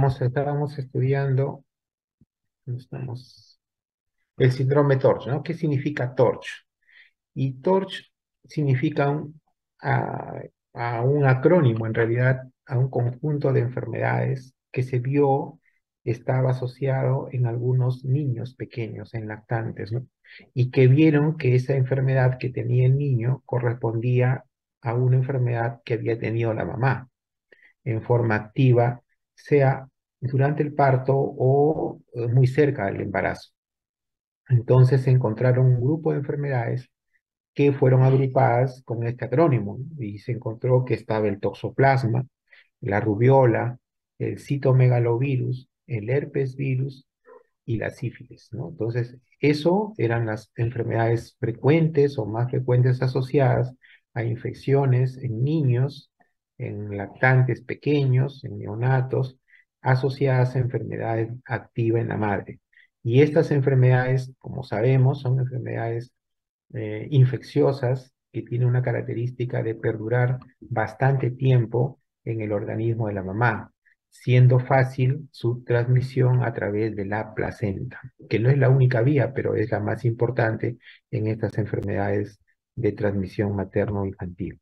estábamos estudiando, estamos, el síndrome TORCH, ¿no? ¿Qué significa TORCH? Y TORCH significa a, a un acrónimo, en realidad, a un conjunto de enfermedades que se vio estaba asociado en algunos niños pequeños, en lactantes, ¿no? Y que vieron que esa enfermedad que tenía el niño correspondía a una enfermedad que había tenido la mamá en forma activa, sea durante el parto o muy cerca del embarazo. Entonces se encontraron un grupo de enfermedades que fueron agrupadas con este acrónimo, ¿no? Y se encontró que estaba el toxoplasma, la rubiola, el citomegalovirus, el herpes virus y la sífilis, ¿no? Entonces, eso eran las enfermedades frecuentes o más frecuentes asociadas a infecciones en niños, en lactantes pequeños, en neonatos, asociadas a enfermedades activas en la madre. Y estas enfermedades, como sabemos, son enfermedades infecciosas que tienen una característica de perdurar bastante tiempo en el organismo de la mamá, siendo fácil su transmisión a través de la placenta, que no es la única vía, pero es la más importante en estas enfermedades de transmisión materno-infantil.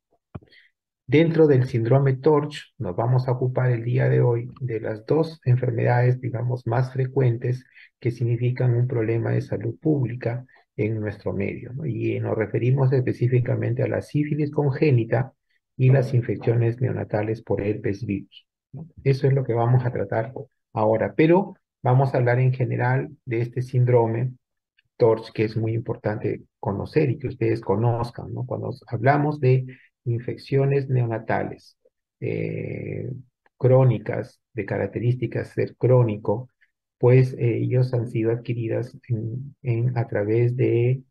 Dentro del síndrome TORCH nos vamos a ocupar el día de hoy de las dos enfermedades, digamos, más frecuentes que significan un problema de salud pública en nuestro medio, ¿no? Y nos referimos específicamente a la sífilis congénita y las infecciones neonatales por herpes virus, ¿no? Eso es lo que vamos a tratar ahora, pero vamos a hablar en general de este síndrome TORCH, que es muy importante conocer y que ustedes conozcan, ¿no? Cuando hablamos de infecciones neonatales eh, crónicas, de características ser crónico, pues ellos han sido adquiridas a través de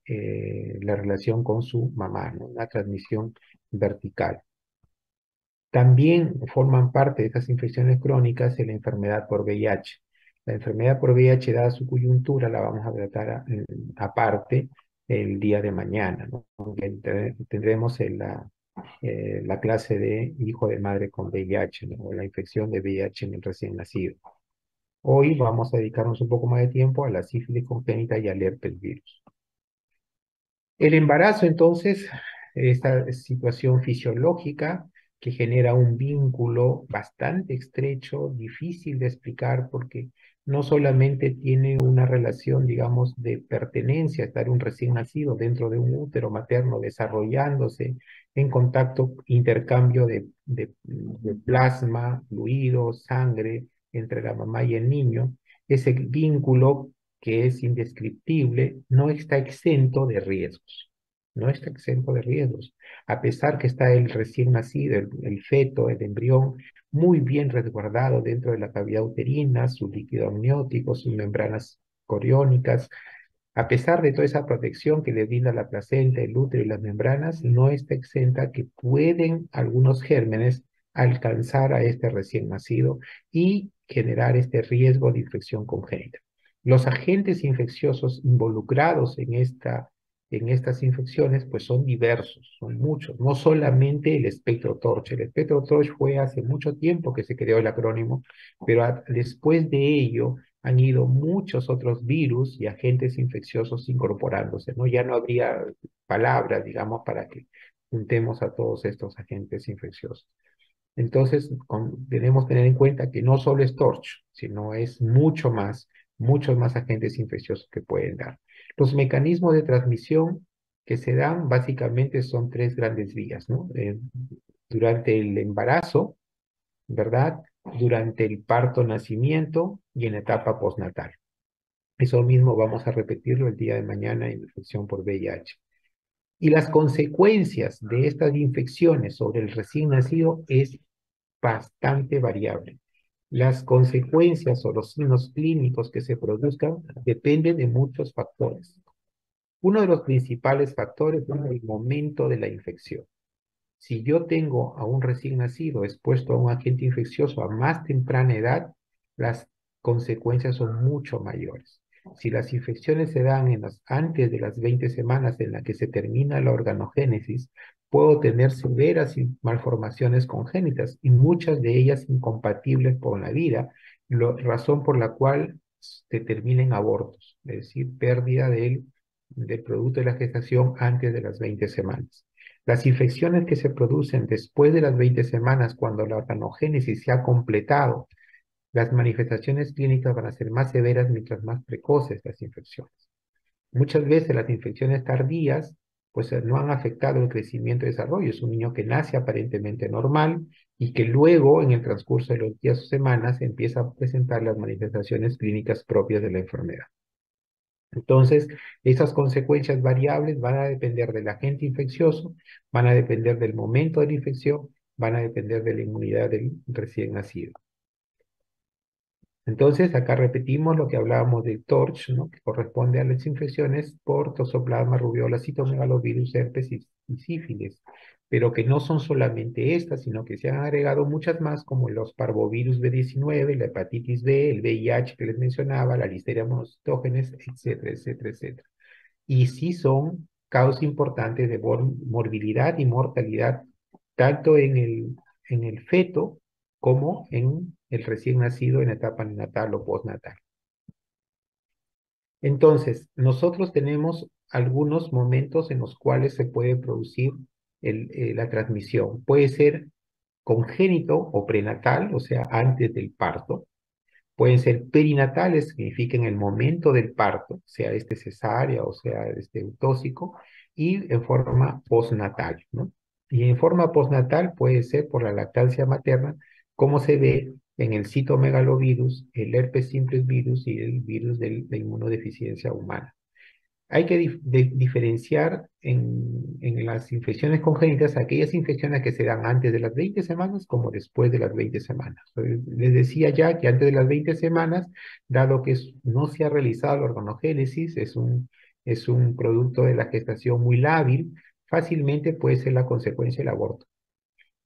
la relación con su mamá, ¿no? Una transmisión vertical. También forman parte de estas infecciones crónicas en la enfermedad por VIH. La enfermedad por VIH, dada su coyuntura, la vamos a tratar aparte el día de mañana, ¿no? Tendremos la clase de hijo de madre con VIH, ¿no? O la infección de VIH en el recién nacido. Hoy vamos a dedicarnos un poco más de tiempo a la sífilis congénita y al herpes virus. El embarazo, entonces, esta situación fisiológica que genera un vínculo bastante estrecho, difícil de explicar porque no solamente tiene una relación, digamos, de pertenencia, estar un recién nacido dentro de un útero materno desarrollándose en contacto, intercambio de plasma, fluido, sangre entre la mamá y el niño, ese vínculo que es indescriptible, no está exento de riesgos. No está exento de riesgos. A pesar que está el recién nacido, el feto, el embrión, muy bien resguardado dentro de la cavidad uterina, su líquido amniótico, sus membranas coriónicas, a pesar de toda esa protección que le brinda la placenta, el útero y las membranas, no está exenta que pueden algunos gérmenes alcanzar a este recién nacido y generar este riesgo de infección congénita. Los agentes infecciosos involucrados en estas infecciones pues son diversos, son muchos, no solamente el espectro TORCH. El espectro TORCH fue hace mucho tiempo que se creó el acrónimo, pero después de ello han ido muchos otros virus y agentes infecciosos incorporándose, ¿no? Ya no habría palabras, digamos, para que juntemos a todos estos agentes infecciosos. Entonces, debemos tener en cuenta que no solo es TORCH, sino es muchos más agentes infecciosos que pueden dar. Los mecanismos de transmisión que se dan básicamente son tres grandes vías, ¿no? Durante el embarazo, ¿verdad? Durante el parto, nacimiento y en la etapa postnatal. Eso mismo vamos a repetirlo el día de mañana en infección por VIH. Y las consecuencias de estas infecciones sobre el recién nacido es bastante variable. Las consecuencias o los signos clínicos que se produzcan dependen de muchos factores. Uno de los principales factores es el momento de la infección. Si yo tengo a un recién nacido expuesto a un agente infeccioso a más temprana edad, las consecuencias son mucho mayores. Si las infecciones se dan antes de las 20 semanas en las que se termina la organogénesis, puedo tener severas malformaciones congénitas y muchas de ellas incompatibles con la vida razón por la cual se termina en abortos, es decir, pérdida del producto de la gestación antes de las 20 semanas. Las infecciones que se producen después de las 20 semanas, cuando la organogénesis se ha completado, las manifestaciones clínicas van a ser más severas mientras más precoces las infecciones. Muchas veces las infecciones tardías pues no han afectado el crecimiento y desarrollo. Es un niño que nace aparentemente normal y que luego en el transcurso de los días o semanas empieza a presentar las manifestaciones clínicas propias de la enfermedad. Entonces, esas consecuencias variables van a depender del agente infeccioso, van a depender del momento de la infección, van a depender de la inmunidad del recién nacido. Entonces, acá repetimos lo que hablábamos del TORCH, ¿no? Que corresponde a las infecciones por toxoplasma, rubiola, citomegalovirus, herpes y sífilis, pero que no son solamente estas, sino que se han agregado muchas más, como los parvovirus B19, la hepatitis B, el VIH que les mencionaba, la listeria monocytógenes, etcétera, etcétera, etcétera. Y sí son causas importantes de morbilidad y mortalidad, tanto en el feto como en el recién nacido en etapa neonatal o postnatal. Entonces, nosotros tenemos algunos momentos en los cuales se puede producir la transmisión. Puede ser congénito o prenatal, o sea, antes del parto. Pueden ser perinatales, significa en el momento del parto, sea este cesárea o sea este eutóxico, y en forma postnatal, ¿no? Y en forma postnatal puede ser por la lactancia materna, como se ve en el citomegalovirus, el herpes simplex virus y el virus de la inmunodeficiencia humana. Hay que diferenciar en las infecciones congénitas aquellas infecciones que se dan antes de las 20 semanas como después de las 20 semanas. Les decía ya que antes de las 20 semanas, dado que no se ha realizado la organogénesis, es un producto de la gestación muy lábil, fácilmente puede ser la consecuencia del aborto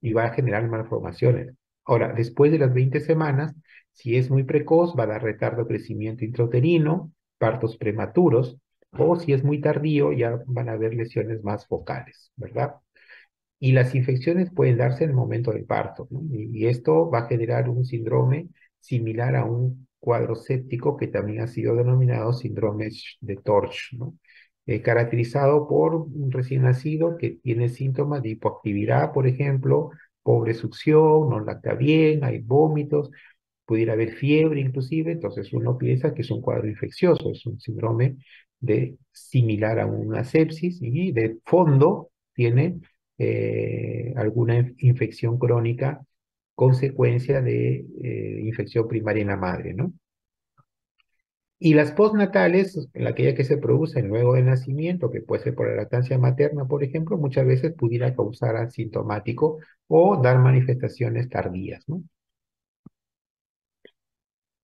y va a generar malformaciones. Ahora, después de las 20 semanas, si es muy precoz, va a dar retardo de crecimiento intrauterino, partos prematuros, o si es muy tardío, ya van a haber lesiones más focales, ¿verdad? Y las infecciones pueden darse en el momento del parto, ¿no? Y esto va a generar un síndrome similar a un cuadro séptico que también ha sido denominado síndrome de Torch, ¿no? Caracterizado por un recién nacido que tiene síntomas de hipoactividad, por ejemplo, pobre succión, no lacta bien, hay vómitos, pudiera haber fiebre inclusive, entonces uno piensa que es un cuadro infeccioso, es un síndrome similar a una sepsis y de fondo tiene alguna infección crónica consecuencia de infección primaria en la madre, ¿no? Y las postnatales, aquella que se producen luego del nacimiento, que puede ser por la lactancia materna, por ejemplo, muchas veces pudiera causar asintomático o dar manifestaciones tardías, ¿no?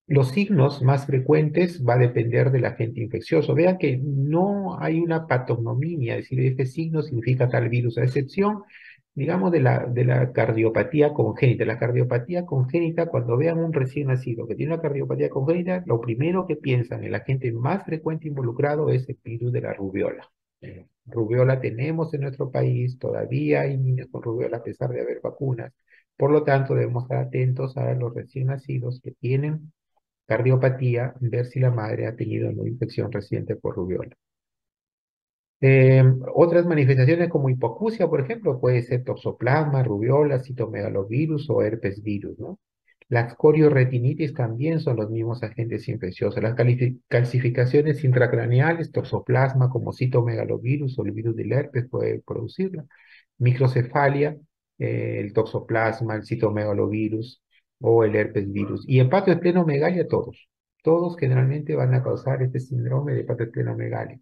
Los signos más frecuentes va a depender del agente infeccioso. Vean que no hay una patognomia, es decir, este signo significa tal virus, a excepción, digamos, de la cardiopatía congénita. La cardiopatía congénita, cuando vean un recién nacido que tiene una cardiopatía congénita, lo primero que piensan, el agente más frecuente involucrado es el virus de la rubiola. Rubiola tenemos en nuestro país, todavía hay niños con rubiola a pesar de haber vacunas. Por lo tanto, debemos estar atentos a los recién nacidos que tienen cardiopatía, ver si la madre ha tenido una infección reciente por rubiola. Otras manifestaciones como hipoacusia, por ejemplo, puede ser toxoplasma, rubiola, citomegalovirus o herpes virus, ¿no? Las corioretinitis también son los mismos agentes infecciosos. Las calcificaciones intracraneales, toxoplasma como citomegalovirus o el virus del herpes puede producirla. Microcefalia, el toxoplasma, el citomegalovirus o el herpes virus. Y hepatoesplenomegalia todos. Todos generalmente van a causar este síndrome de hepatoesplenomegalia.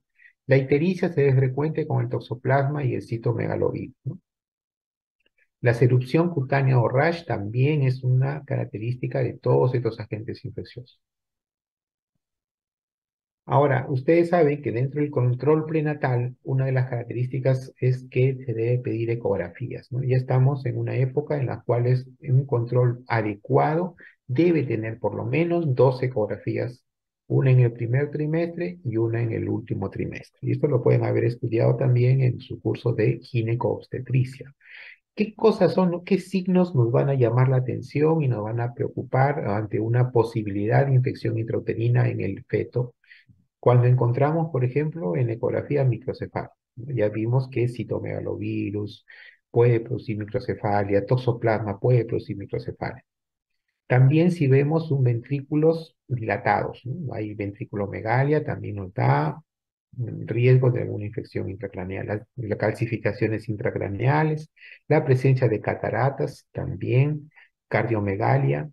La ictericia se ve frecuente con el toxoplasma y el citomegalovirus, ¿no? La erupción cutánea o rash también es una característica de todos estos agentes infecciosos. Ahora, ustedes saben que dentro del control prenatal, una de las características es que se debe pedir ecografías, ¿no? Ya estamos en una época en la cual un control adecuado debe tener por lo menos 2 ecografías, una en el primer trimestre y una en el último trimestre. Y esto lo pueden haber estudiado también en su curso de gineco-obstetricia. ¿Qué cosas son, qué signos nos van a llamar la atención y nos van a preocupar ante una posibilidad de infección intrauterina en el feto? Cuando encontramos, por ejemplo, en ecografía microcefalia, ya vimos que citomegalovirus puede producir microcefalia, toxoplasma puede producir microcefalia. También si vemos un ventrículos dilatados, ¿no? Hay ventriculomegalia, también nos da riesgo de alguna infección intracraneal, las calcificaciones intracraneales, la presencia de cataratas también, cardiomegalia,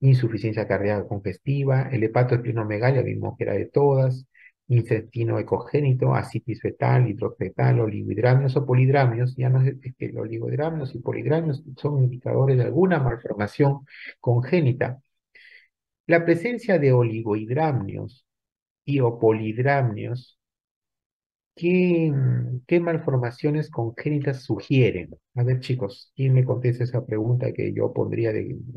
insuficiencia cardíaca congestiva, el hepatoesplenomegalia, vimos que era de todas, intestino ecogénito, asitis fetal, hidrofetal, oligohidrámeos o polidramios, ya no es que los oligohidrámeos y polidramios son indicadores de alguna malformación congénita. La presencia de oligohidramnios y o polidramios, ¿qué malformaciones congénitas sugieren? A ver, chicos, ¿quién me contesta esa pregunta que yo pondría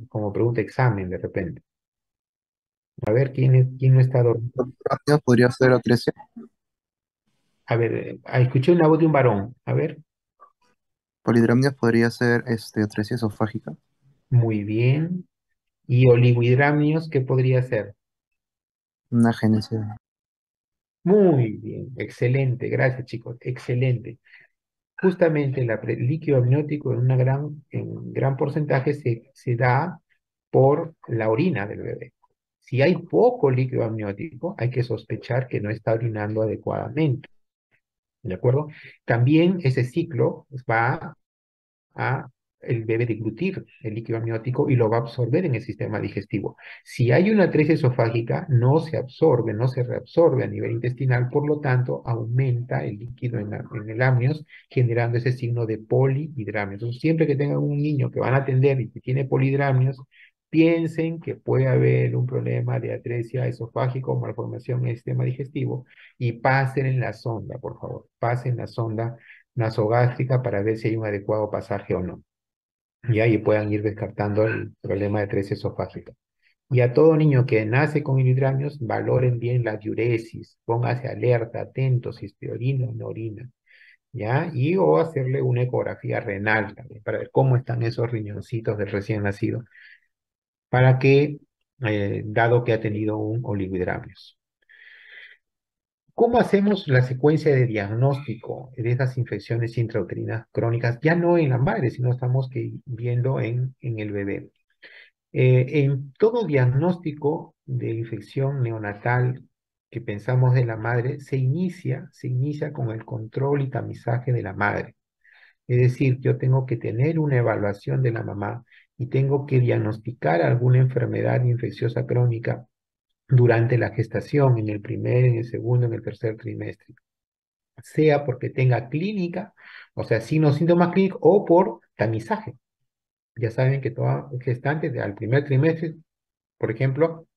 como pregunta examen de repente? A ver, ¿quién no está dormido? Rápido podría ser atresia. A ver, escuché una voz de un varón. A ver, Polidramnios podría ser atresia esofágica. muy bien. ¿Y oligohidramnios qué podría ser? Una génesis. Muy bien, excelente, gracias chicos, excelente. Justamente el líquido amniótico en gran porcentaje se da por la orina del bebé. Si hay poco líquido amniótico, hay que sospechar que no está orinando adecuadamente, ¿de acuerdo? También ese ciclo va a el debe deglutir el líquido amniótico y lo va a absorber en el sistema digestivo. Si hay una atresia esofágica, no se absorbe, no se reabsorbe a nivel intestinal, por lo tanto, aumenta el líquido en el amnios, generando ese signo de polihidramnios. Entonces, siempre que tengan un niño que van a atender y que tiene polihidramnios, piensen que puede haber un problema de atresia esofágica o malformación en el sistema digestivo y pasen en la sonda, por favor, pasen la sonda nasogástrica para ver si hay un adecuado pasaje o no. Y ahí puedan ir descartando el problema de tres esofágica. Y a todo niño que nace con hidrangios, valoren bien la diuresis, póngase alerta, atentos si se orina o no orina, ¿ya? Y o hacerle una ecografía renal también, para ver cómo están esos riñoncitos del recién nacido, para que, dado que ha tenido un oligohidramnios. ¿Cómo hacemos la secuencia de diagnóstico de esas infecciones intrauterinas crónicas? Ya no en la madre, sino estamos viendo en el bebé. En todo diagnóstico de infección neonatal que pensamos de la madre, se inicia con el control y tamizaje de la madre. Es decir, yo tengo que tener una evaluación de la mamá y tengo que diagnosticar alguna enfermedad infecciosa crónica durante la gestación, en el primer, en el segundo, en el tercer trimestre, sea porque tenga clínica, o sea, signos, síntomas clínicos, o por tamizaje. Ya saben que toda gestante al primer trimestre, por ejemplo,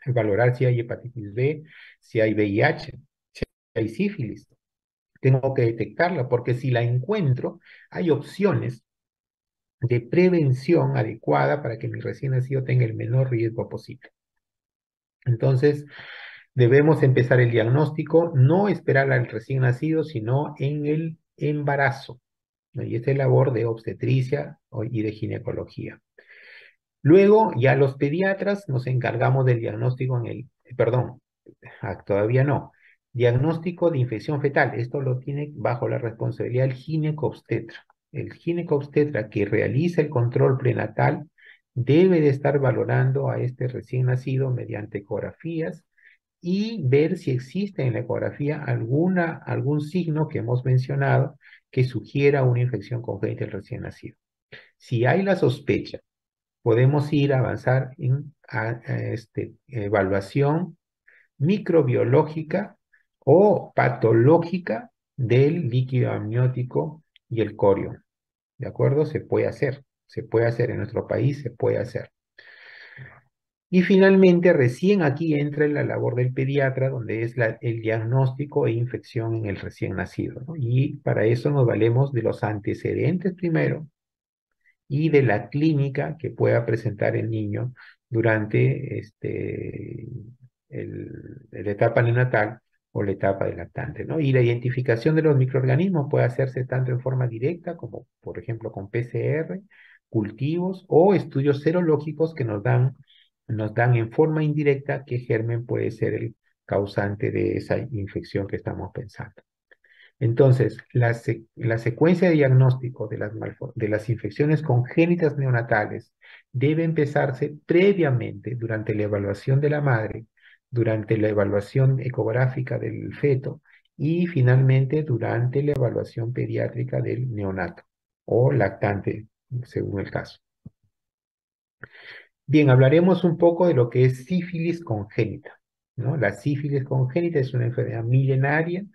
valorar si hay hepatitis B, si hay VIH, si hay sífilis. Tengo que detectarla porque si la encuentro, hay opciones de prevención adecuada para que mi recién nacido tenga el menor riesgo posible. Entonces, debemos empezar el diagnóstico, no esperar al recién nacido, sino en el embarazo, ¿no? Y esta es labor de obstetricia y de ginecología. Luego, ya los pediatras nos encargamos del diagnóstico perdón, todavía no. Diagnóstico de infección fetal. Esto lo tiene bajo la responsabilidad del ginecobstetra. El ginecobstetra que realiza el control prenatal debe de estar valorando a este recién nacido mediante ecografías y ver si existe en la ecografía algún signo que hemos mencionado que sugiera una infección congénita del recién nacido. Si hay la sospecha, podemos ir a avanzar en evaluación microbiológica o patológica del líquido amniótico y el corio. ¿De acuerdo? Se puede hacer en nuestro país, se puede hacer. Y finalmente, recién aquí entra la labor del pediatra, donde es el diagnóstico e infección en el recién nacido, ¿no? Y para eso nos valemos de los antecedentes primero y de la clínica que pueda presentar el niño durante la etapa neonatal o la etapa del lactante, ¿no? Y la identificación de los microorganismos puede hacerse tanto en forma directa como, por ejemplo, con PCR, cultivos o estudios serológicos que nos dan en forma indirecta qué germen puede ser el causante de esa infección que estamos pensando. Entonces, la secuencia de diagnóstico de las infecciones congénitas neonatales debe empezarse previamente durante la evaluación de la madre, durante la evaluación ecográfica del feto y finalmente durante la evaluación pediátrica del neonato o lactante, según el caso. Bien, hablaremos un poco de lo que es sífilis congénita, ¿no? La sífilis congénita es una enfermedad milenaria,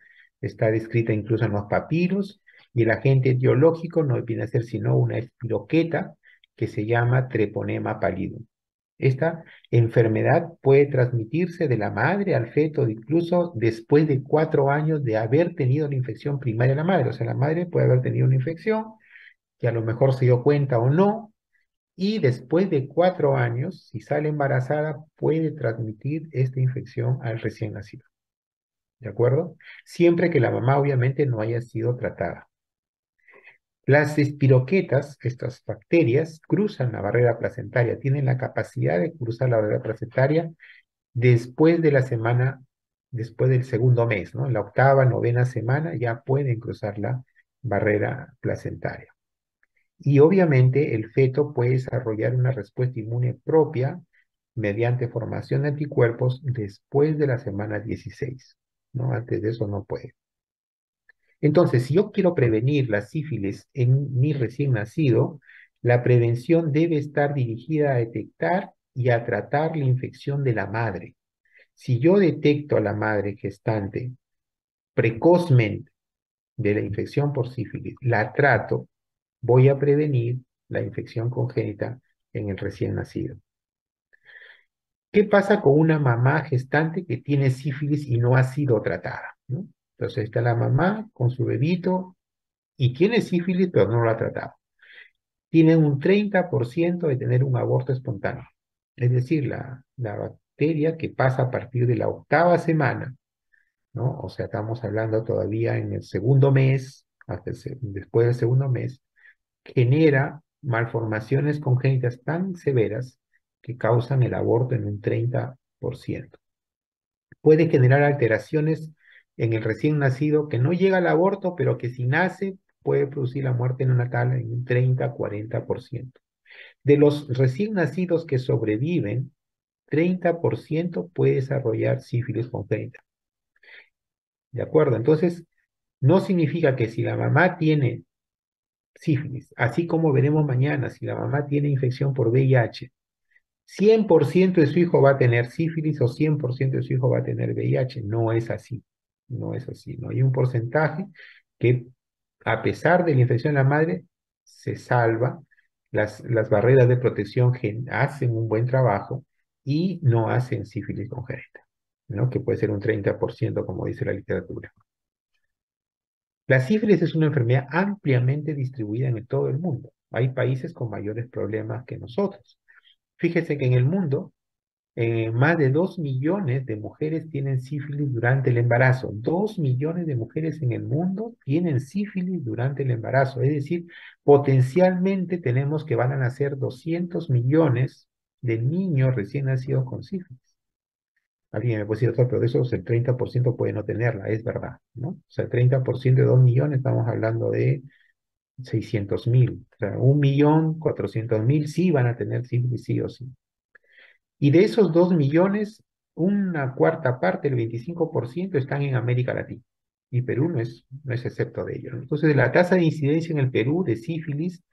está descrita incluso en los papiros, y el agente etiológico no viene a ser sino una espiroqueta que se llama Treponema pallidum. Esta enfermedad puede transmitirse de la madre al feto incluso después de 4 años de haber tenido la infección primaria de la madre. O sea, la madre puede haber tenido una infección que a lo mejor se dio cuenta o no, y después de 4 años, si sale embarazada, puede transmitir esta infección al recién nacido. ¿De acuerdo? Siempre que la mamá obviamente no haya sido tratada. Las espiroquetas, estas bacterias, cruzan la barrera placentaria, tienen la capacidad de cruzar la barrera placentaria después de la semana, después del segundo mes, ¿no? En la octava, novena semana ya pueden cruzar la barrera placentaria. Y obviamente el feto puede desarrollar una respuesta inmune propia mediante formación de anticuerpos después de la semana 16, ¿no? Antes de eso no puede. Entonces, si yo quiero prevenir la sífilis en mi recién nacido, la prevención debe estar dirigida a detectar y a tratar la infección de la madre. Si yo detecto a la madre gestante precozmente de la infección por sífilis, la trato, voy a prevenir la infección congénita en el recién nacido. ¿Qué pasa con una mamá gestante que tiene sífilis y no ha sido tratada? ¿No? Entonces está la mamá con su bebito y tiene sífilis, pero no lo ha tratado. Tiene un 30% de tener un aborto espontáneo. Es decir, la bacteria que pasa a partir de la octava semana, ¿no? O sea, estamos hablando todavía en el segundo mes, después del segundo mes, genera malformaciones congénitas tan severas que causan el aborto en un 30%. Puede generar alteraciones en el recién nacido que no llega al aborto, pero que si nace puede producir la muerte neonatal en un 30-40%. De los recién nacidos que sobreviven, 30% puede desarrollar sífilis congénita. ¿De acuerdo? Entonces, no significa que si la mamá tiene sífilis, así como veremos mañana, si la mamá tiene infección por VIH, 100% de su hijo va a tener sífilis o 100% de su hijo va a tener VIH. No es así, no es así. No hay un porcentaje que, a pesar de la infección de la madre, se salva. Las barreras de protección hacen un buen trabajo y no hacen sífilis congénita, ¿no? Que puede ser un 30%, como dice la literatura. La sífilis es una enfermedad ampliamente distribuida en todo el mundo. Hay países con mayores problemas que nosotros. Fíjese que en el mundo, más de 2 millones de mujeres tienen sífilis durante el embarazo. 2 millones de mujeres en el mundo tienen sífilis durante el embarazo. Es decir, potencialmente tenemos que van a nacer 200 millones de niños recién nacidos con sífilis. Alguien me puede decir, doctor, pero de esos el 30% puede no tenerla, es verdad, ¿no? O sea, el 30% de 2 millones, estamos hablando de 600.000. O sea, 1.400.000 sí van a tener sífilis sí o sí. Y de esos 2 millones, una cuarta parte, el 25%, están en América Latina. Y Perú no es excepto de ello, ¿no? Entonces, la tasa de incidencia en el Perú de sífilis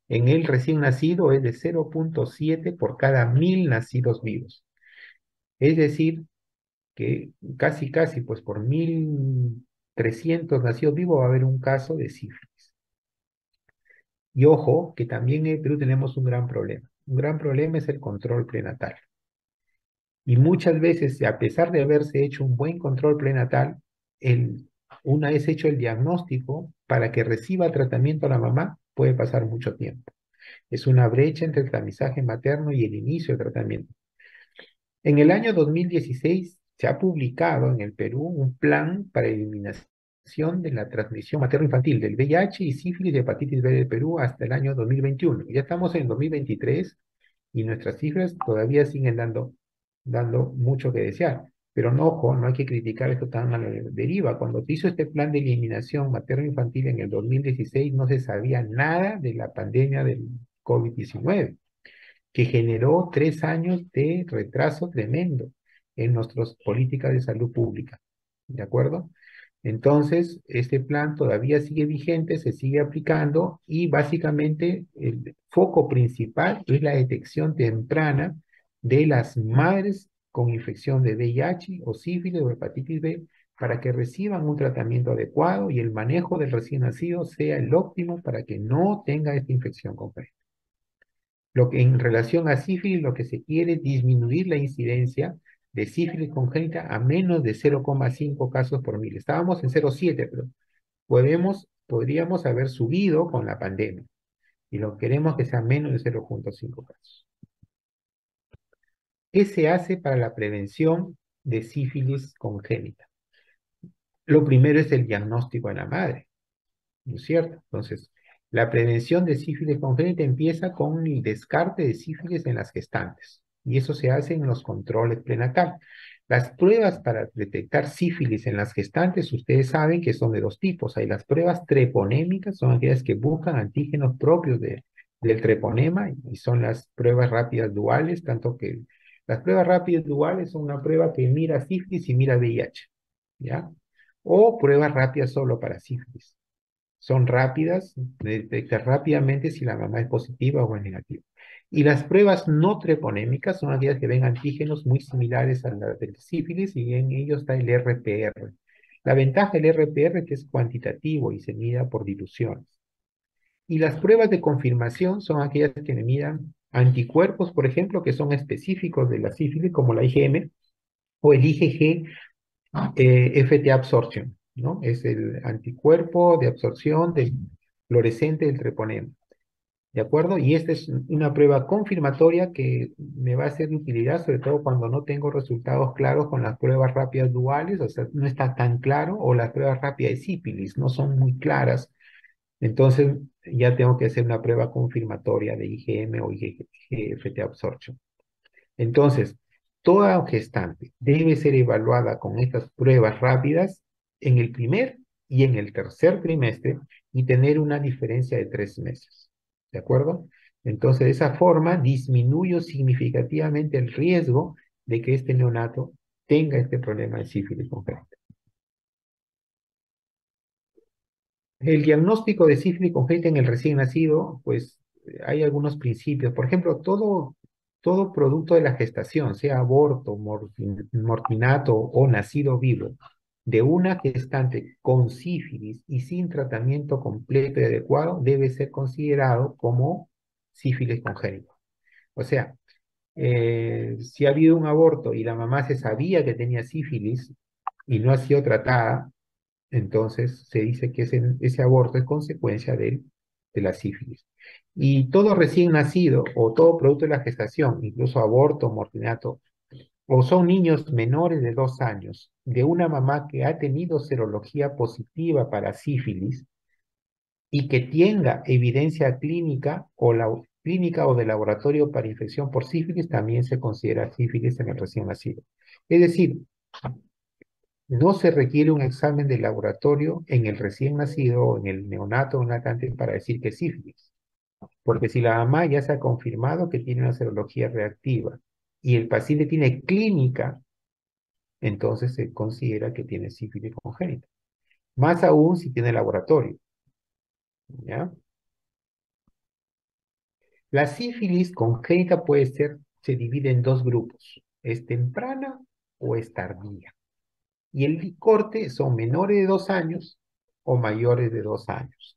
en el recién nacido es de 0,7 por cada 1.000 nacidos vivos. Es decir, que casi, pues por 1.300 nacidos vivos va a haber un caso de sífilis. Y ojo, que también en Perú tenemos un gran problema. Un gran problema es el control prenatal. Y muchas veces, a pesar de haberse hecho un buen control prenatal, una vez hecho el diagnóstico, para que reciba tratamiento la mamá, puede pasar mucho tiempo. Es una brecha entre el tamizaje materno y el inicio del tratamiento. En el año 2016 se ha publicado en el Perú un plan para eliminación de la transmisión materno-infantil del VIH y sífilis y hepatitis B del Perú hasta el año 2021. Ya estamos en 2023 y nuestras cifras todavía siguen dando mucho que desear. Pero no, ojo, no hay que criticar esto tan a la deriva. Cuando se hizo este plan de eliminación materno-infantil en el 2016, no se sabía nada de la pandemia del COVID-19, que generó 3 años de retraso tremendo en nuestras políticas de salud pública. ¿De acuerdo? Entonces, este plan todavía sigue vigente, se sigue aplicando y básicamente el foco principal es la detección temprana de las madres con infección de VIH o sífilis o hepatitis B para que reciban un tratamiento adecuado y el manejo del recién nacido sea el óptimo para que no tenga esta infección completa. Lo que en relación a sífilis, lo que se quiere es disminuir la incidencia de sífilis congénita a menos de 0,5 casos por mil. Estábamos en 0,7, pero podríamos haber subido con la pandemia. Y lo queremos que sea menos de 0,5 casos. ¿Qué se hace para la prevención de sífilis congénita? Lo primero es el diagnóstico de la madre, ¿no es cierto? Entonces, la prevención de sífilis congénita empieza con el descarte de sífilis en las gestantes, y eso se hace en los controles prenatales. Las pruebas para detectar sífilis en las gestantes, ustedes saben que son de dos tipos. Hay las pruebas treponémicas, son aquellas que buscan antígenos propios del treponema, y son las pruebas rápidas duales, tanto que las pruebas rápidas duales son una prueba que mira sífilis y mira VIH, ¿ya? O pruebas rápidas solo para sífilis. Son rápidas, detectar rápidamente si la mamá es positiva o es negativa. Y las pruebas no treponémicas son aquellas que ven antígenos muy similares a las del sífilis y en ellos está el RPR. La ventaja del RPR es que es cuantitativo y se mida por diluciones. Y las pruebas de confirmación son aquellas que midan anticuerpos, por ejemplo, que son específicos de la sífilis, como la IgM o el IgG FT absorption, ¿no? Es el anticuerpo de absorción del fluorescente del treponema, ¿de acuerdo? Y esta es una prueba confirmatoria que me va a ser de utilidad, sobre todo cuando no tengo resultados claros con las pruebas rápidas duales, o sea, no está tan claro, o las pruebas rápidas de sífilis no son muy claras. Entonces, ya tengo que hacer una prueba confirmatoria de IgM o IgG-FT absorption. Entonces, toda gestante debe ser evaluada con estas pruebas rápidas en el primer y en el tercer trimestre y tener una diferencia de 3 meses. ¿De acuerdo? Entonces, de esa forma disminuyo significativamente el riesgo de que este neonato tenga este problema de sífilis congénita. El diagnóstico de sífilis congénita en el recién nacido, pues hay algunos principios. Por ejemplo, todo producto de la gestación, sea aborto, mortinato o nacido vivo, de una gestante con sífilis y sin tratamiento completo y adecuado, debe ser considerado como sífilis congénito. O sea, si ha habido un aborto y la mamá se sabía que tenía sífilis y no ha sido tratada, entonces se dice que ese aborto es consecuencia de la sífilis. Y todo recién nacido o todo producto de la gestación, incluso aborto, mortinato, o son niños menores de 2 años de una mamá que ha tenido serología positiva para sífilis y que tenga evidencia clínica o de laboratorio para infección por sífilis, también se considera sífilis en el recién nacido. Es decir, no se requiere un examen de laboratorio en el recién nacido o en el neonato o neonatante para decir que es sífilis, porque si la mamá ya se ha confirmado que tiene una serología reactiva y el paciente tiene clínica, entonces se considera que tiene sífilis congénita. Más aún si tiene laboratorio, ¿ya? La sífilis congénita se divide en dos grupos, es temprana o es tardía. Y el corte son menores de 2 años o mayores de 2 años.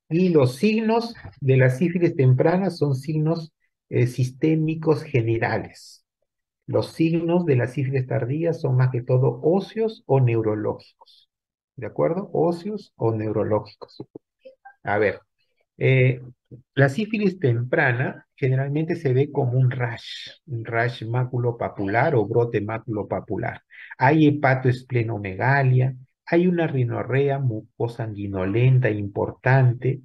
Y los signos de la sífilis temprana son signos sistémicos generales. Los signos de la sífilis tardía son más que todo óseos o neurológicos. ¿De acuerdo? Óseos o neurológicos. A ver, Eh, la sífilis temprana generalmente se ve como un rash maculopapular o brote maculopapular. Hay hepatoesplenomegalia, hay una rinorrea mucosanguinolenta importante,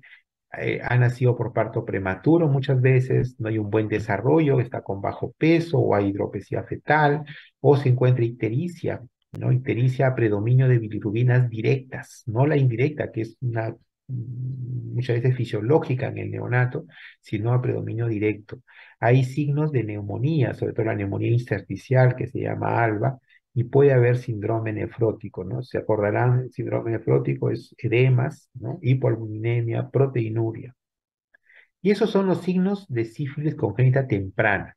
ha nacido por parto prematuro muchas veces, no hay un buen desarrollo, está con bajo peso o hay hidropesía fetal o se encuentra ictericia, ¿no? Ictericia a predominio de bilirrubinas directas, no la indirecta, que es una muchas veces fisiológica en el neonato, sino a predominio directo. Hay signos de neumonía, sobre todo la neumonía intersticial que se llama ALBA, y puede haber síndrome nefrótico, ¿no? Se acordarán, síndrome nefrótico es edemas, ¿no? Hipoalbuminemia, proteinuria. Y esos son los signos de sífilis congénita temprana.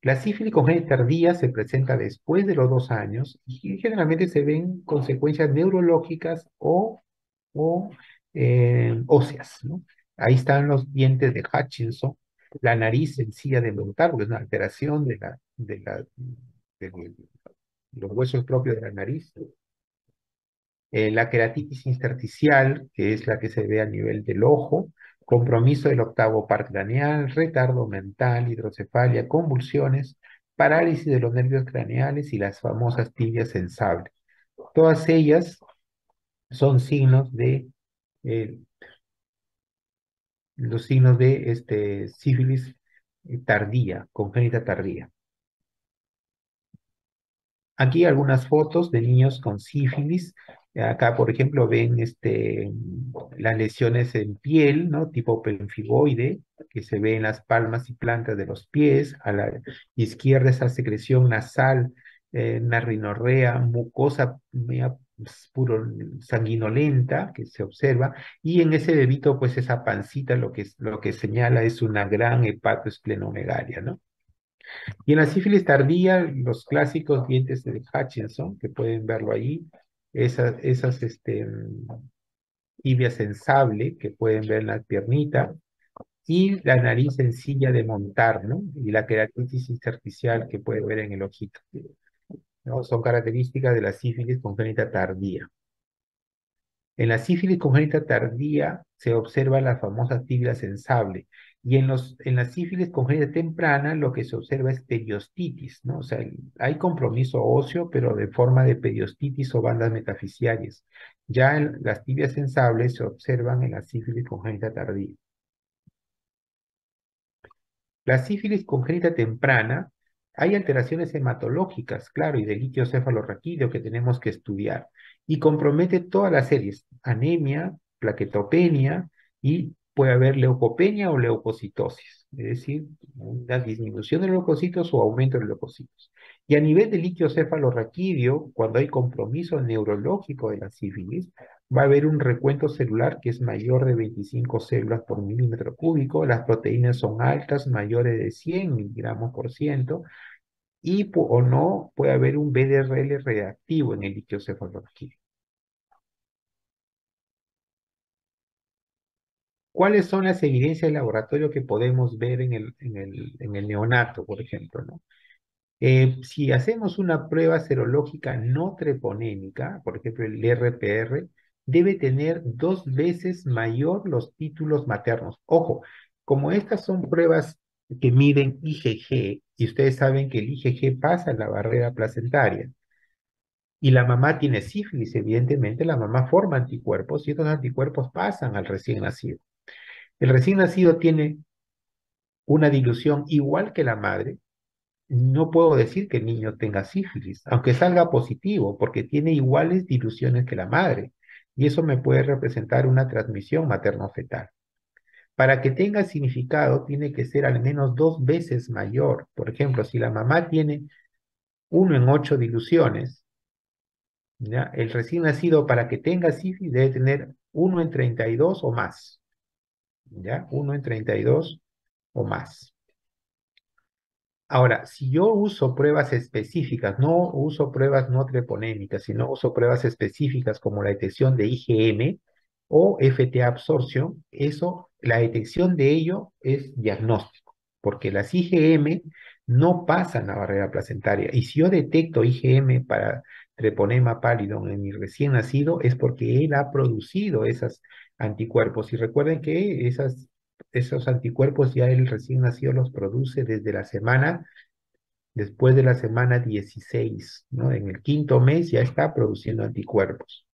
La sífilis congénita tardía se presenta después de los 2 años y generalmente se ven consecuencias neurológicas o óseas, ¿no? Ahí están los dientes de Hutchinson, la nariz sencilla de montar, porque es una alteración de los huesos propios de la nariz. La queratitis intersticial, que es la que se ve a nivel del ojo, compromiso del octavo par craneal, retardo mental, hidrocefalia, convulsiones, parálisis de los nervios craneales y las famosas tibias sensables. Todas ellas son signos de eh, los signos de sífilis tardía, congénita tardía. Aquí algunas fotos de niños con sífilis. Acá, por ejemplo, ven las lesiones en piel, ¿no? Tipo pemfigoide, que se ve en las palmas y plantas de los pies. A la izquierda esa secreción nasal, narrinorrea, mucosa puro sanguinolenta que se observa. Y en ese bebito, pues esa pancita lo que señala es una gran hepatoesplenomegalia, ¿no? Y en la sífilis tardía, los clásicos dientes de Hutchinson, que pueden verlo ahí, esas tibias en sable, que pueden ver en la piernita, y la nariz sencilla de montar, ¿no? Y la queratitis intersticial que puede ver en el ojito, ¿no? Son características de la sífilis congénita tardía. En la sífilis congénita tardía se observa la famosa tibia sensable y en la sífilis congénita temprana lo que se observa es periostitis, ¿no? O sea, hay compromiso óseo, pero de forma de periostitis o bandas metafisiales. Ya en las tibias sensables se observan en la sífilis congénita tardía. La sífilis congénita temprana, hay alteraciones hematológicas, claro, y de litio cefalorraquídeo que tenemos que estudiar. Y compromete todas las series, anemia, plaquetopenia y puede haber leucopenia o leucocitosis, es decir, una disminución de leucocitos o aumento de leucocitos. Y a nivel de litio cefalorraquídeo, cuando hay compromiso neurológico de la sífilis, va a haber un recuento celular que es mayor de 25 células por milímetro cúbico, las proteínas son altas, mayores de 100 miligramos por ciento, y o no puede haber un BDRL reactivo en el líquido cefalorraquídeo. ¿Cuáles son las evidencias de laboratorio que podemos ver en el neonato, por ejemplo, ¿no? Si hacemos una prueba serológica no treponémica, por ejemplo el RPR, debe tener 2 veces mayor los títulos maternos. Ojo, como estas son pruebas que miden IgG, y ustedes saben que el IgG pasa la barrera placentaria, y la mamá tiene sífilis, evidentemente la mamá forma anticuerpos y estos anticuerpos pasan al recién nacido. El recién nacido tiene una dilución igual que la madre. No puedo decir que el niño tenga sífilis, aunque salga positivo, porque tiene iguales diluciones que la madre, y eso me puede representar una transmisión materno-fetal. Para que tenga significado, tiene que ser al menos 2 veces mayor. Por ejemplo, si la mamá tiene 1 en 8 diluciones, ¿ya? El recién nacido para que tenga sífilis debe tener 1 en 32 o más, ¿ya? 1 en 32 o más. Ahora, si yo uso pruebas específicas, no uso pruebas no treponémicas, sino uso pruebas específicas como la detección de IgM o FTA absorción, la detección de ello es diagnóstico, porque las IgM no pasan la barrera placentaria. Y si yo detecto IgM para treponema pallidum en mi recién nacido, es porque él ha producido esos anticuerpos. Y recuerden que esos anticuerpos ya el recién nacido los produce desde la semana, después de la semana 16, ¿no? En el quinto mes ya está produciendo anticuerpos.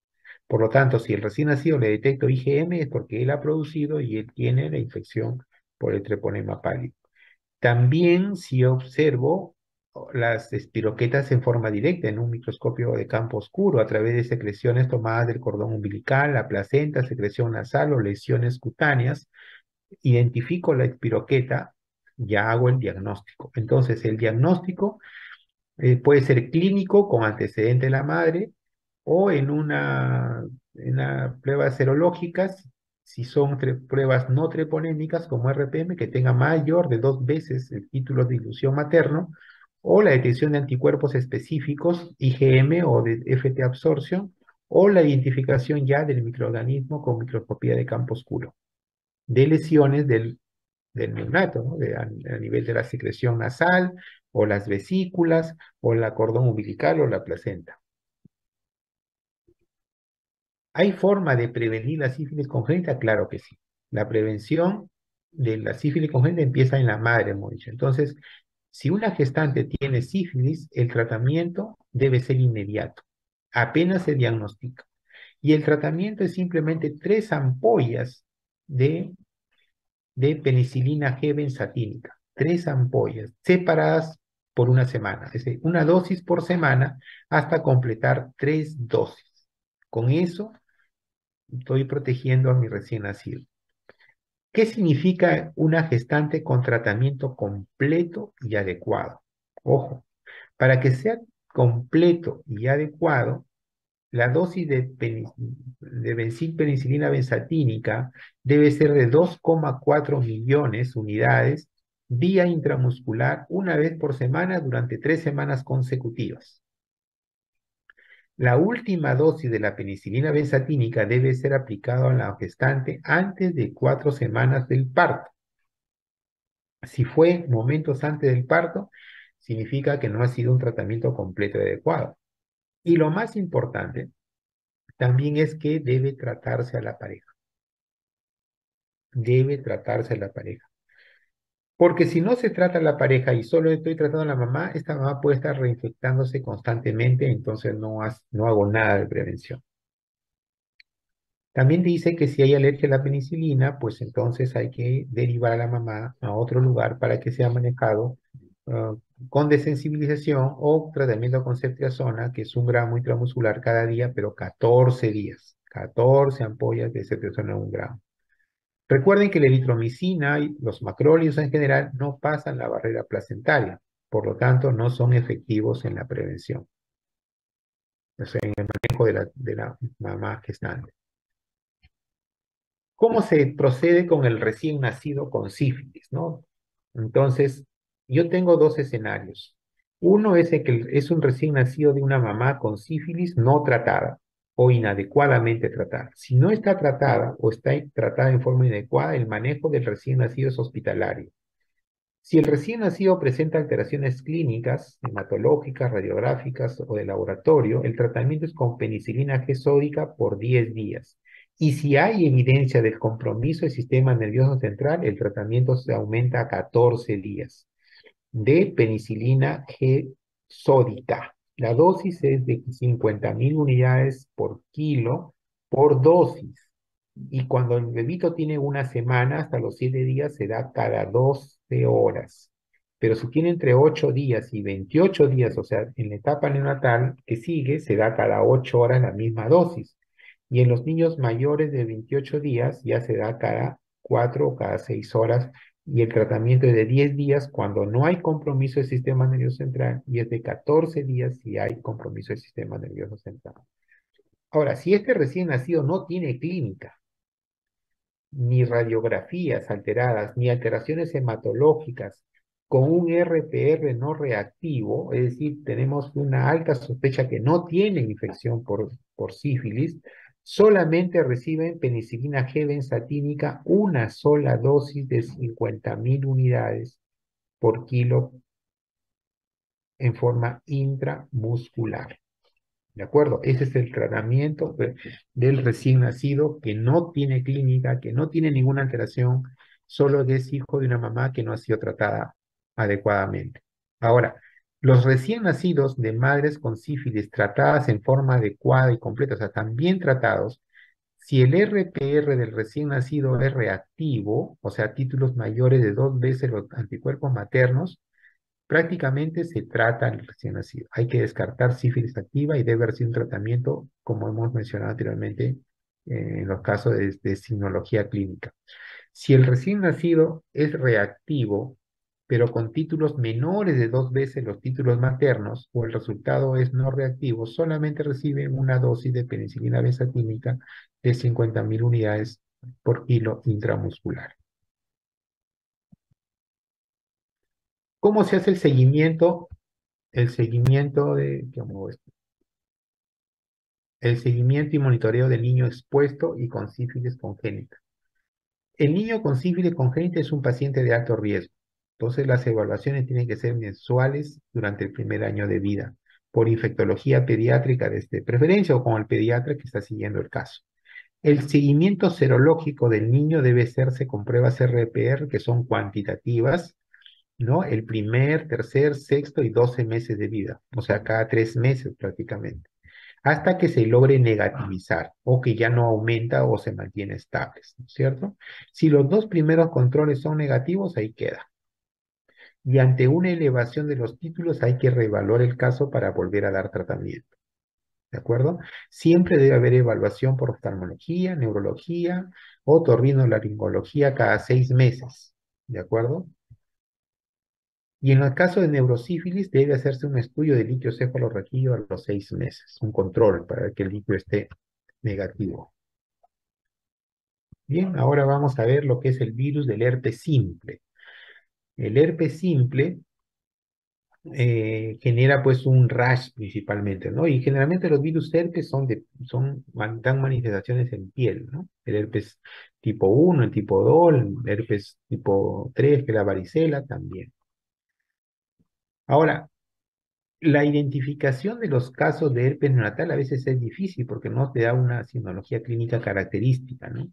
Por lo tanto, si el recién nacido le detecto IgM es porque él ha producido y él tiene la infección por el treponema pálido. También si observo las espiroquetas en forma directa en un microscopio de campo oscuro a través de secreciones tomadas del cordón umbilical, la placenta, secreción nasal o lesiones cutáneas, identifico la espiroqueta, ya hago el diagnóstico. Entonces, el diagnóstico puede ser clínico con antecedente de la madre o en una prueba serológica, si son pruebas no treponémicas como RPM, que tenga mayor de 2 veces el título de dilución materno, o la detección de anticuerpos específicos, IgM o de FT absorción, o la identificación ya del microorganismo con microscopía de campo oscuro, de lesiones del neonato, ¿no? A nivel de la secreción nasal, o las vesículas, o la cordón umbilical, o la placenta. ¿Hay forma de prevenir la sífilis congénita? Claro que sí. La prevención de la sífilis congénita empieza en la madre, hemos dicho. Entonces, si una gestante tiene sífilis, el tratamiento debe ser inmediato, apenas se diagnostica. Y el tratamiento es simplemente 3 ampollas de penicilina G benzatínica, 3 ampollas separadas por una semana, es decir, una dosis por semana hasta completar 3 dosis. Con eso estoy protegiendo a mi recién nacido. ¿Qué significa una gestante con tratamiento completo y adecuado? Ojo, para que sea completo y adecuado, la dosis de penicilina benzatínica debe ser de 2,4 millones unidades vía intramuscular una vez por semana durante 3 semanas consecutivas. La última dosis de la penicilina benzatínica debe ser aplicada a la gestante antes de 4 semanas del parto. Si fue momentos antes del parto, significa que no ha sido un tratamiento completo y adecuado. Y lo más importante también es que debe tratarse a la pareja. Debe tratarse a la pareja. Porque si no se trata a la pareja y solo estoy tratando a la mamá, esta mamá puede estar reinfectándose constantemente, entonces no hago nada de prevención. También dice que si hay alergia a la penicilina, pues entonces hay que derivar a la mamá a otro lugar para que sea manejado ah, con desensibilización o tratamiento con ceftriaxona, que es 1 gramo intramuscular cada día, pero 14 días. 14 ampollas de ceftriaxona 1 gramo. Recuerden que la eritromicina y los macrólidos en general no pasan la barrera placentaria, por lo tanto no son efectivos en la prevención, o sea, en el manejo de la mamá gestante. ¿Cómo se procede con el recién nacido con sífilis, no? Entonces, yo tengo 2 escenarios. Uno es el que es un recién nacido de una mamá con sífilis no tratada o inadecuadamente tratada. Si no está tratada o está tratada en forma inadecuada, el manejo del recién nacido es hospitalario. Si el recién nacido presenta alteraciones clínicas, hematológicas, radiográficas o de laboratorio, el tratamiento es con penicilina G sódica por 10 días. Y si hay evidencia del compromiso del sistema nervioso central, el tratamiento se aumenta a 14 días de penicilina G sódica. La dosis es de 50.000 unidades por kilo por dosis. Y cuando el bebito tiene una semana, hasta los 7 días, se da cada 12 horas. Pero si tiene entre 8 días y 28 días, o sea, en la etapa neonatal que sigue, se da cada 8 horas la misma dosis. Y en los niños mayores de 28 días ya se da cada 4 o cada 6 horas. Y el tratamiento es de 10 días cuando no hay compromiso del sistema nervioso central y es de 14 días si hay compromiso del sistema nervioso central. Ahora, si este recién nacido no tiene clínica, ni radiografías alteradas, ni alteraciones hematológicas, con un RPR no reactivo, es decir, tenemos una alta sospecha que no tiene infección por sífilis, solamente reciben penicilina G benzatínica una sola dosis de 50.000 unidades por kilo en forma intramuscular. ¿De acuerdo? Ese es el tratamiento del recién nacido que no tiene clínica, que no tiene ninguna alteración, solo que es hijo de una mamá que no ha sido tratada adecuadamente. Ahora, los recién nacidos de madres con sífilis tratadas en forma adecuada y completa, o sea, también tratados, si el RPR del recién nacido es reactivo, o sea, títulos mayores de 2 veces los anticuerpos maternos, prácticamente se trata al recién nacido. Hay que descartar sífilis activa y debe haber sido un tratamiento, como hemos mencionado anteriormente, en los casos de sinología clínica. Si el recién nacido es reactivo, pero con títulos menores de 2 veces los títulos maternos, o el resultado es no reactivo, solamente recibe una dosis de penicilina benzatínica de 50.000 unidades por kilo intramuscular. ¿Cómo se hace el seguimiento? El seguimiento de, el seguimiento y monitoreo del niño expuesto y con sífilis congénita. El niño con sífilis congénita es un paciente de alto riesgo. Entonces las evaluaciones tienen que ser mensuales durante el primer año de vida, por infectología pediátrica desde preferencia o con el pediatra que está siguiendo el caso. El seguimiento serológico del niño debe hacerse con pruebas RPR que son cuantitativas, ¿no? El primer, tercer, sexto y 12 meses de vida, o sea, cada 3 meses prácticamente, hasta que se logre negativizar o que ya no aumenta o se mantiene estable, ¿no es cierto? Si los dos primeros controles son negativos, ahí queda. Y ante una elevación de los títulos hay que reevaluar el caso para volver a dar tratamiento, ¿de acuerdo? Siempre debe haber evaluación por oftalmología, neurología, otorrinolaringología cada 6 meses, ¿de acuerdo? Y en el caso de neurosífilis debe hacerse un estudio de litio cefalorraquídeo a los 6 meses, un control para que el litio esté negativo. Bien, ahora vamos a ver lo que es el virus del herpes simple. El herpes simple genera pues un rash principalmente, ¿no? Y generalmente los virus herpes dan manifestaciones en piel, ¿no? El herpes tipo 1, el tipo 2, el herpes tipo 3, que es la varicela también. Ahora, la identificación de los casos de herpes neonatal a veces es difícil porque no te da una sinología clínica característica, ¿no?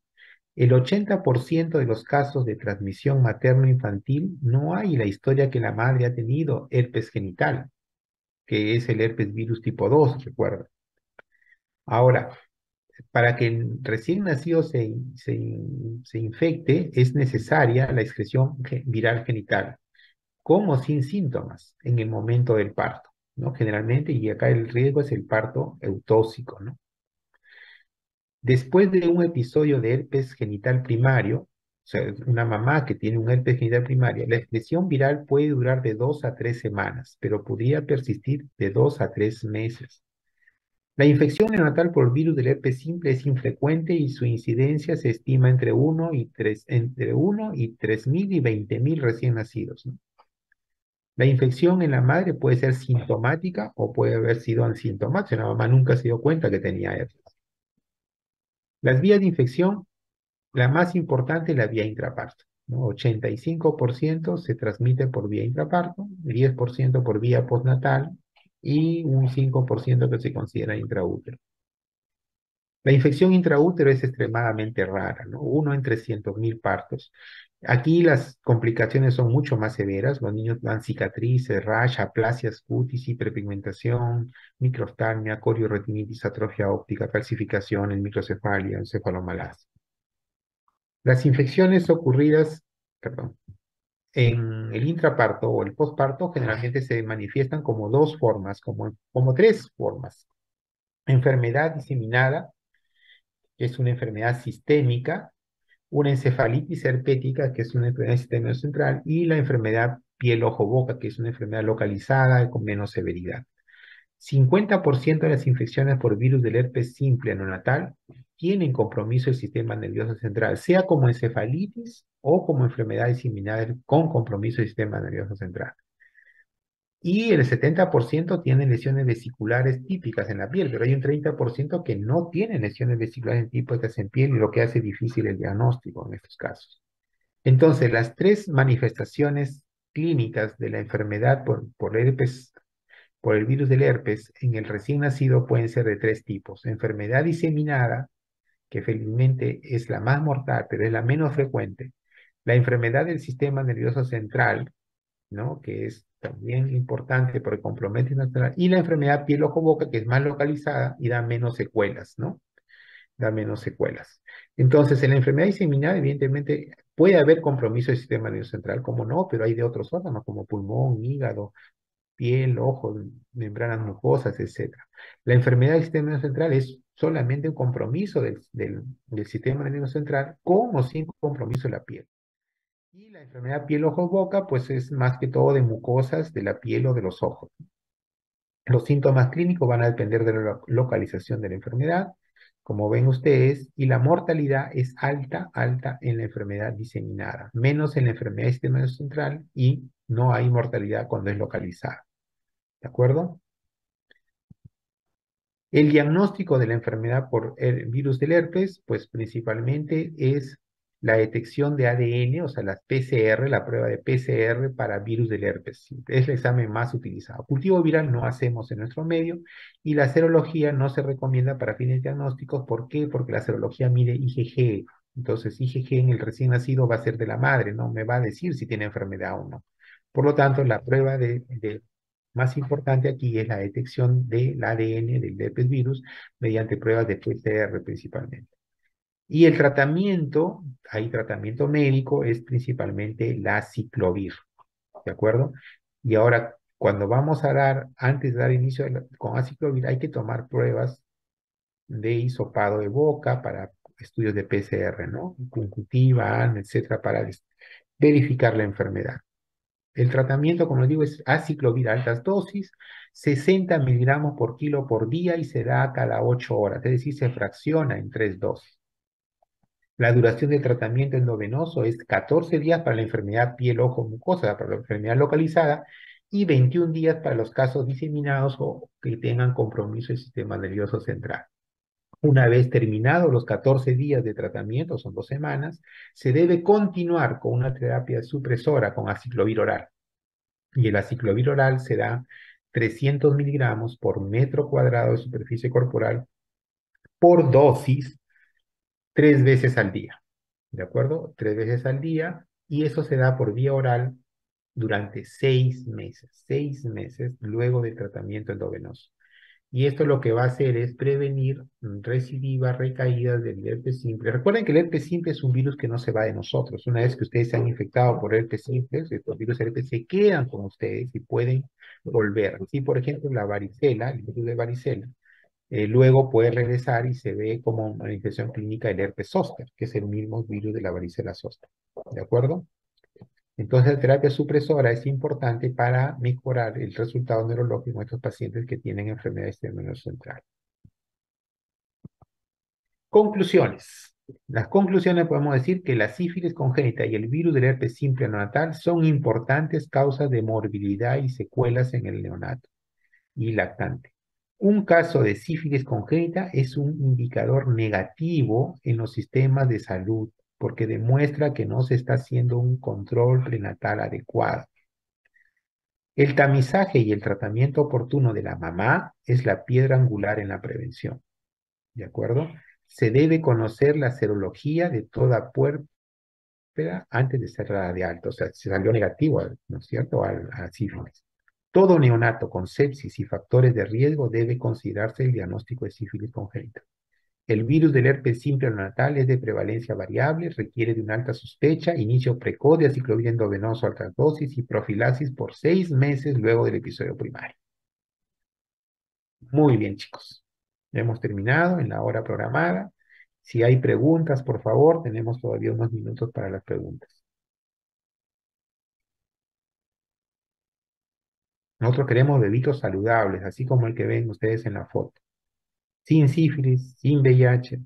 El 80% de los casos de transmisión materno-infantil no hay la historia que la madre ha tenido herpes genital, que es el herpes virus tipo 2, recuerda. Ahora, para que el recién nacido se infecte, es necesaria la excreción viral genital, con o sin síntomas en el momento del parto, ¿no? Generalmente, y acá el riesgo es el parto eutóxico, ¿no? Después de un episodio de herpes genital primario, o sea, una mamá que tiene un herpes genital primario, la excreción viral puede durar de 2 a 3 semanas, pero podría persistir de 2 a 3 meses. La infección neonatal por virus del herpes simple es infrecuente y su incidencia se estima entre 1 y 3.000 y 20.000 recién nacidos, ¿no? La infección en la madre puede ser sintomática o puede haber sido asintomática. La mamá nunca se dio cuenta que tenía herpes. Las vías de infección, la más importante es la vía intraparto, ¿no? 85% se transmite por vía intraparto, 10% por vía postnatal y un 5% que se considera intraútero. La infección intraútero es extremadamente rara, ¿no? Uno en 300.000 partos. Aquí las complicaciones son mucho más severas. Los niños dan cicatrices, rash, aplasias cutis, hiperpigmentación, microftalmia, corioretinitis, atrofia óptica, calcificaciones, microcefalia, encefalomalacia. Las infecciones ocurridas, perdón, en el intraparto o el posparto generalmente se manifiestan como dos formas, como tres formas. Enfermedad diseminada, que es una enfermedad sistémica, una encefalitis herpética, que es una enfermedad del sistema central, y la enfermedad piel-ojo-boca, que es una enfermedad localizada y con menos severidad. 50% de las infecciones por virus del herpes simple neonatal tienen compromiso del sistema nervioso central, sea como encefalitis o como enfermedad diseminada con compromiso del sistema nervioso central. Y el 70% tiene lesiones vesiculares típicas en la piel, pero hay un 30% que no tiene lesiones vesiculares típicas en piel y lo que hace difícil el diagnóstico en estos casos. Entonces, las tres manifestaciones clínicas de la enfermedad por herpes por el virus del herpes en el recién nacido pueden ser de tres tipos. Enfermedad diseminada, que felizmente es la más mortal, pero es la menos frecuente. La enfermedad del sistema nervioso central, ¿no? Que es también importante porque compromete nuestra... Y la enfermedad piel-ojo-boca, que es más localizada y da menos secuelas, ¿no? Da menos secuelas. Entonces, en la enfermedad diseminada, evidentemente, puede haber compromiso del sistema nervioso central, como no, pero hay de otros órganos, como pulmón, hígado, piel, ojos, membranas mucosas, etcétera. La enfermedad del sistema nervioso central es solamente un compromiso del sistema nervioso central con o sin compromiso de la piel. Y la enfermedad piel, ojos, boca, pues es más que todo de mucosas de la piel o de los ojos. Los síntomas clínicos van a depender de la localización de la enfermedad, como ven ustedes, y la mortalidad es alta, alta en la enfermedad diseminada, menos en la enfermedad del sistema nervioso central y no hay mortalidad cuando es localizada. ¿De acuerdo? El diagnóstico de la enfermedad por el virus del herpes, pues principalmente es la detección de ADN, o sea, la PCR, la prueba de PCR para virus del herpes. Es el examen más utilizado. Cultivo viral no hacemos en nuestro medio y la serología no se recomienda para fines diagnósticos. ¿Por qué? Porque la serología mide IgG. Entonces, IgG en el recién nacido va a ser de la madre, no me va a decir si tiene enfermedad o no. Por lo tanto, la prueba de más importante aquí es la detección del ADN del herpes virus mediante pruebas de PCR principalmente. Y el tratamiento, hay tratamiento médico, es principalmente la ciclovir, ¿de acuerdo? Y ahora, cuando vamos a dar, antes de dar inicio con aciclovir, hay que tomar pruebas de hisopado de boca para estudios de PCR, ¿no? Conjuntiva, etcétera, para verificar la enfermedad. El tratamiento, como les digo, es aciclovir a altas dosis, 60 miligramos por kilo por día y se da cada 8 horas, es decir, se fracciona en 3 dosis. La duración de tratamiento endovenoso es 14 días para la enfermedad piel, ojo, mucosa, para la enfermedad localizada, y 21 días para los casos diseminados o que tengan compromiso del sistema nervioso central. Una vez terminados los 14 días de tratamiento, son 2 semanas, se debe continuar con una terapia supresora con aciclovir oral. Y el aciclovir oral se da 300 miligramos por metro cuadrado de superficie corporal por dosis 3 veces al día. ¿De acuerdo? 3 veces al día. Y eso se da por vía oral durante 6 meses. 6 meses luego del tratamiento endovenoso. Y esto lo que va a hacer es prevenir recidivas, recaídas del herpes simple. Recuerden que el herpes simple es un virus que no se va de nosotros. Una vez que ustedes se han infectado por herpes simple, estos virus herpes se quedan con ustedes y pueden volver. Si, por ejemplo, la varicela, el virus de varicela, luego puede regresar y se ve como manifestación clínica del herpes zóster, que es el mismo virus de la varicela zóster. ¿De acuerdo? Entonces, la terapia supresora es importante para mejorar el resultado neurológico en estos pacientes que tienen enfermedades del nervio central. Conclusiones. Las conclusiones podemos decir que la sífilis congénita y el virus del herpes simple neonatal son importantes causas de morbilidad y secuelas en el neonato y lactante. Un caso de sífilis congénita es un indicador negativo en los sistemas de salud porque demuestra que no se está haciendo un control prenatal adecuado. El tamizaje y el tratamiento oportuno de la mamá es la piedra angular en la prevención. ¿De acuerdo? Se debe conocer la serología de toda puérpera antes de ser dada de alta. O sea, si salió negativo, ¿no es cierto?, a sífilis. Todo neonato con sepsis y factores de riesgo debe considerarse el diagnóstico de sífilis congénita. El virus del herpes simple neonatal es de prevalencia variable, requiere de una alta sospecha, inicio precoz de aciclovir endovenoso a altas dosis y profilaxis por 6 meses luego del episodio primario. Muy bien, chicos. Ya hemos terminado en la hora programada. Si hay preguntas, por favor, tenemos todavía unos minutos para las preguntas. Nosotros queremos bebitos saludables, así como el que ven ustedes en la foto. Sin sífilis, sin VIH,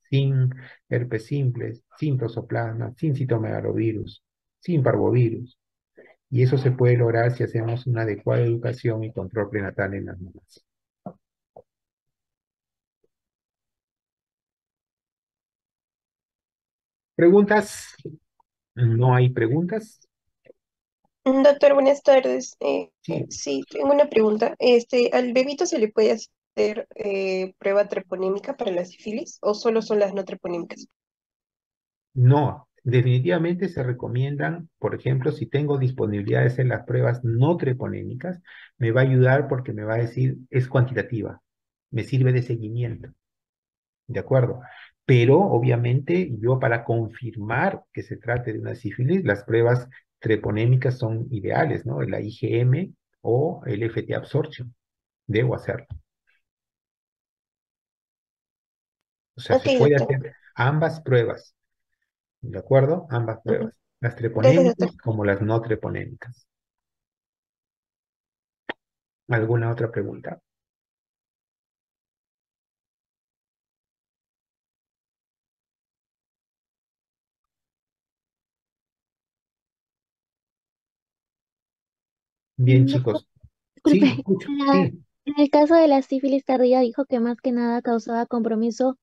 sin herpes simples, sin tosoplasma, sin citomegalovirus, sin parvovirus. Y eso se puede lograr si hacemos una adecuada educación y control prenatal en las mamás. ¿Preguntas? No hay preguntas. Doctor, buenas tardes. Sí, Sí, tengo una pregunta. ¿Al bebito se le puede hacer prueba treponémica para la sífilis o solo son las no treponémicas? no, definitivamente se recomiendan, por ejemplo, si tengo disponibilidades en las pruebas no treponémicas, me va a ayudar porque me va a decir, es cuantitativa, me sirve de seguimiento, ¿de acuerdo? Pero obviamente yo para confirmar que se trate de una sífilis, las pruebas treponémicas son ideales, ¿no? La IgM o el FT absorption, debo hacerlo. O sea, Ok, se puede doctor. hacer ambas pruebas, ¿de acuerdo? Ambas Ujú. pruebas, las Gracias, doctor. treponémicas como las no treponémicas. ¿Alguna otra pregunta? Bien, Doctor, chicos. disculpe, Sí, escucho. Sí, en el caso de la sífilis tardía dijo que más que nada causaba compromiso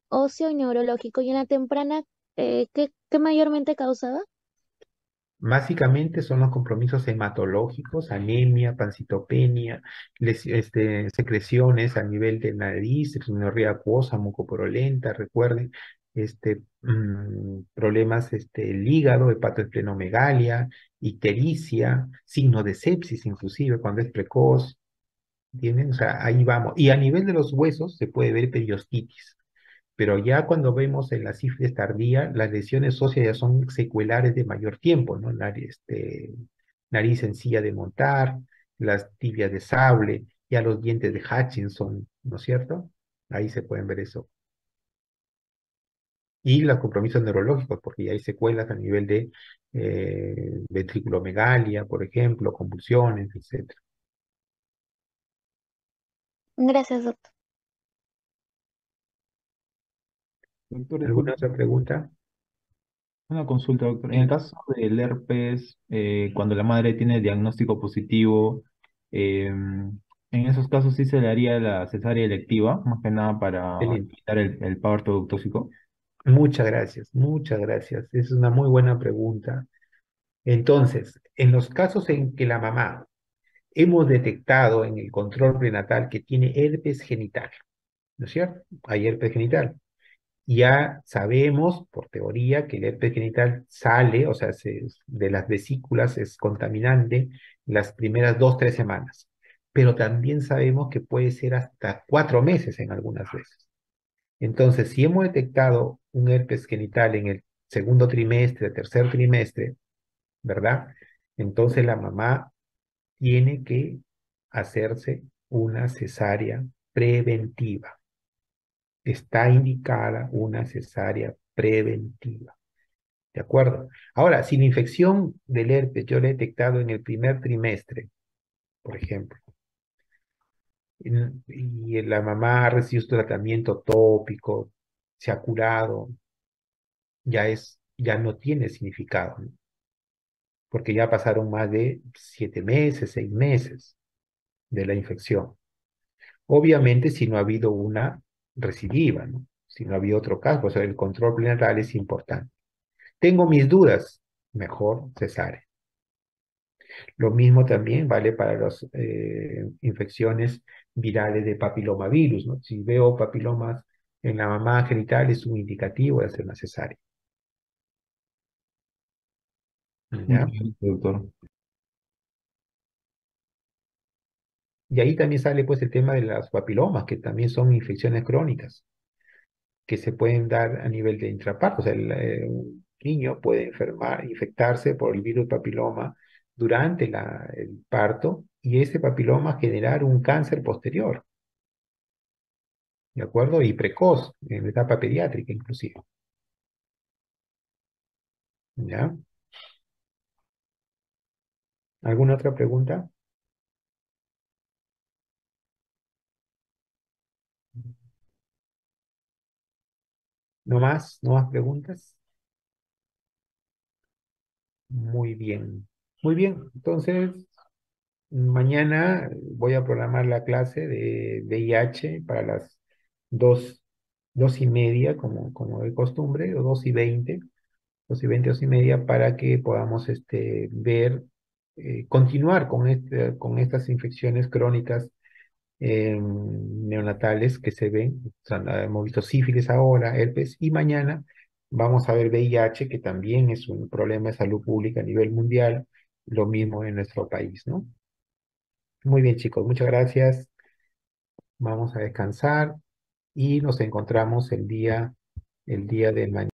óseo y neurológico, y en la temprana, ¿qué mayormente causaba? básicamente son los compromisos hematológicos, anemia, pancitopenia, secreciones a nivel de nariz, rinorrea acuosa, mucoporolenta, recuerden, problemas, el hígado, hepatoesplenomegalia, ictericia, signo de sepsis inclusive cuando es precoz, ¿entienden? O sea, ahí vamos. Y a nivel de los huesos se puede ver periostitis. Pero ya cuando vemos en la sífilis tardía, las lesiones óseas ya son secuelares de mayor tiempo, ¿no? Nariz sencilla de montar, las tibias de sable, ya los dientes de Hutchinson, ¿no es cierto? Ahí se pueden ver eso. Y los compromisos neurológicos, porque ya hay secuelas a nivel de ventriculomegalia, por ejemplo, convulsiones, etcétera. Gracias, doctor. Doctor, ¿Alguna disculpe, otra pregunta? una consulta, doctor. En el Sí. caso del herpes, cuando la madre tiene el diagnóstico positivo, en esos casos sí se le haría la cesárea electiva, más que nada para Excelente. evitar el parto tóxico. Muchas gracias, muchas gracias. Es una muy buena pregunta. Entonces, en los casos en que la mamá hemos detectado en el control prenatal que tiene herpes genital, ¿no es cierto? Hay herpes genital. Ya sabemos, por teoría, que el herpes genital sale, o sea, de las vesículas es contaminante las primeras 2, 3 semanas. Pero también sabemos que puede ser hasta 4 meses en algunas veces. Entonces, si hemos detectado un herpes genital en el segundo trimestre, tercer trimestre, ¿verdad? Entonces la mamá tiene que hacerse una cesárea preventiva. Está indicada una cesárea preventiva. ¿De acuerdo? Ahora, si la infección del herpes yo la he detectado en el primer trimestre, por ejemplo, y la mamá ha recibido su tratamiento tópico, se ha curado, ya no tiene significado, ¿no? Porque ya pasaron más de 7 meses, 6 meses de la infección. Obviamente, si no ha habido una recidiva, ¿no? Si no ha habido otro caso, pues el control prenatal es importante. Tengo mis dudas, mejor cesárea. Lo mismo también vale para las infecciones virales de papilomavirus, ¿no? Si veo papilomas en la mamá genital es un indicativo de hacer una cesárea, Muchas ¿ya? gracias, doctor. Y ahí también sale pues el tema de las papilomas, que también son infecciones crónicas, que se pueden dar a nivel de intraparto. O sea, un niño puede infectarse por el virus papiloma durante el parto y ese papiloma generar un cáncer posterior, ¿de acuerdo? Y precoz, en la etapa pediátrica inclusive, ¿ya? ¿Alguna otra pregunta? ¿No más? ¿No más preguntas? Muy bien. Muy bien. Entonces, mañana voy a programar la clase de VIH para las 2:30, como de costumbre, o 2:20, 2:20, 2:30, para que podamos ver continuar con estas infecciones crónicas neonatales que se ven. O sea, hemos visto sífilis ahora, herpes, y mañana vamos a ver VIH, que también es un problema de salud pública a nivel mundial, lo mismo en nuestro país, ¿no? Muy bien, chicos, muchas gracias. Vamos a descansar y nos encontramos el día de mañana.